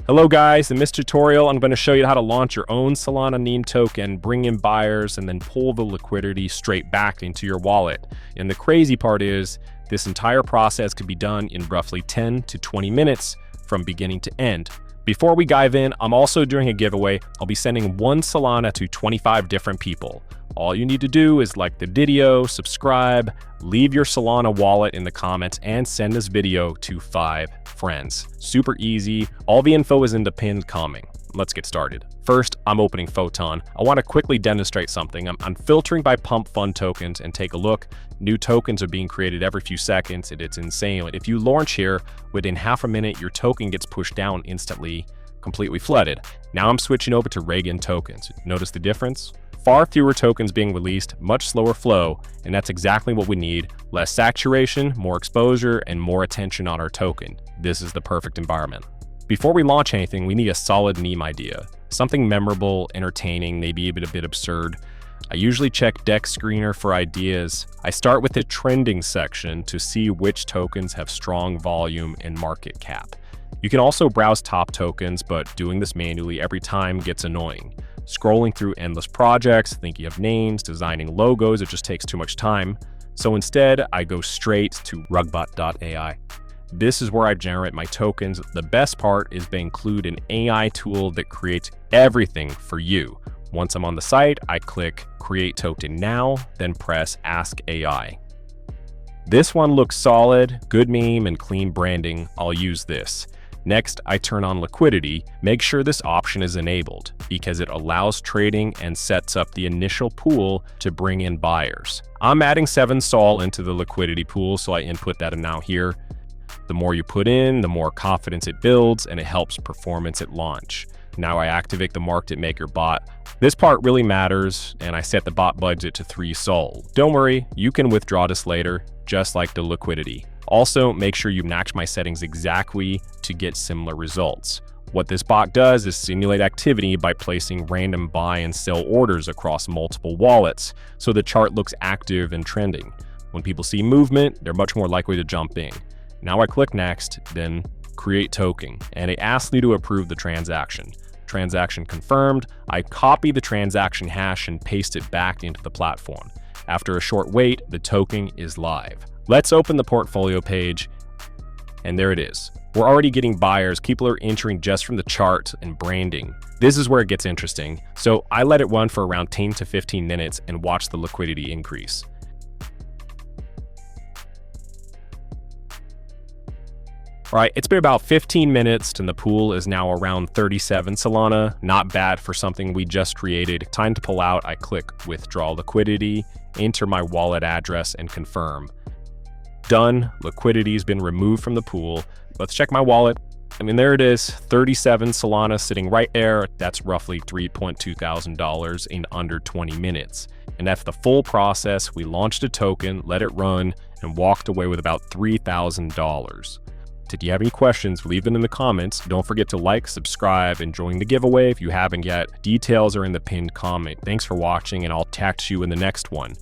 Hello guys, in this tutorial I'm going to show you how to launch your own Solana meme token, bring in buyers, and then pull the liquidity straight back into your wallet. And the crazy part is, this entire process could be done in roughly 10 to 20 minutes from beginning to end. Before we dive in, I'm also doing a giveaway. I'll be sending 1 Solana to 25 different people. All you need to do is like the video, subscribe, leave your Solana wallet in the comments, and send this video to 5 friends. Super easy. All the info is in the pinned comment. Let's get started. First, I'm opening Photon. I want to quickly demonstrate something. I'm filtering by pump fund tokens, and take a look. New tokens are being created every few seconds, and it's insane. If you launch here, within half a minute, your token gets pushed down instantly, completely flooded. Now I'm switching over to Reagan tokens. Notice the difference? Far fewer tokens being released, much slower flow, and that's exactly what we need. Less saturation, more exposure, and more attention on our token. This is the perfect environment. Before we launch anything, we need a solid meme idea. Something memorable, entertaining, maybe even a bit absurd. I usually check Deck Screener for ideas. I start with the trending section to see which tokens have strong volume and market cap. You can also browse top tokens, but doing this manually every time gets annoying. Scrolling through endless projects, thinking of names, designing logos, it just takes too much time. So instead, I go straight to rugpull.ai. This is where I generate my tokens. The best part is they include an AI tool that creates everything for you. Once I'm on the site, I click Create Token Now, then press Ask AI. This one looks solid, good meme, and clean branding. I'll use this. Next, I turn on liquidity. Make sure this option is enabled because it allows trading and sets up the initial pool to bring in buyers. I'm adding 7 Sol into the liquidity pool, so I input that amount here. The more you put in, the more confidence it builds, and it helps performance at launch. Now I activate the market maker bot. This part really matters, and I set the bot budget to 3 Sol. Don't worry, you can withdraw this later, just like the liquidity. Also, make sure you match my settings exactly to get similar results. What this bot does is simulate activity by placing random buy and sell orders across multiple wallets, so the chart looks active and trending. When people see movement, they're much more likely to jump in. Now I click Next, then Create Token, and it asks me to approve the transaction. Transaction confirmed. I copy the transaction hash and paste it back into the platform. After a short wait, the token is live. Let's open the portfolio page, and there it is. We're already getting buyers. People are entering just from the chart and branding. This is where it gets interesting. So I let it run for around 10 to 15 minutes and watch the liquidity increase. All right, it's been about 15 minutes and the pool is now around 37 Solana. Not bad for something we just created. Time to pull out. I click Withdraw Liquidity, enter my wallet address, and confirm. Done. Liquidity's been removed from the pool. Let's check my wallet. I mean, there it is, 37 Solana sitting right there. That's roughly $3.2 thousand in under 20 minutes. And that's the full process. We launched a token, let it run, and walked away with about $3,000. If you have any questions, leave them in the comments. Don't forget to like, subscribe, and join the giveaway if you haven't yet. Details are in the pinned comment. Thanks for watching, and I'll catch you in the next one.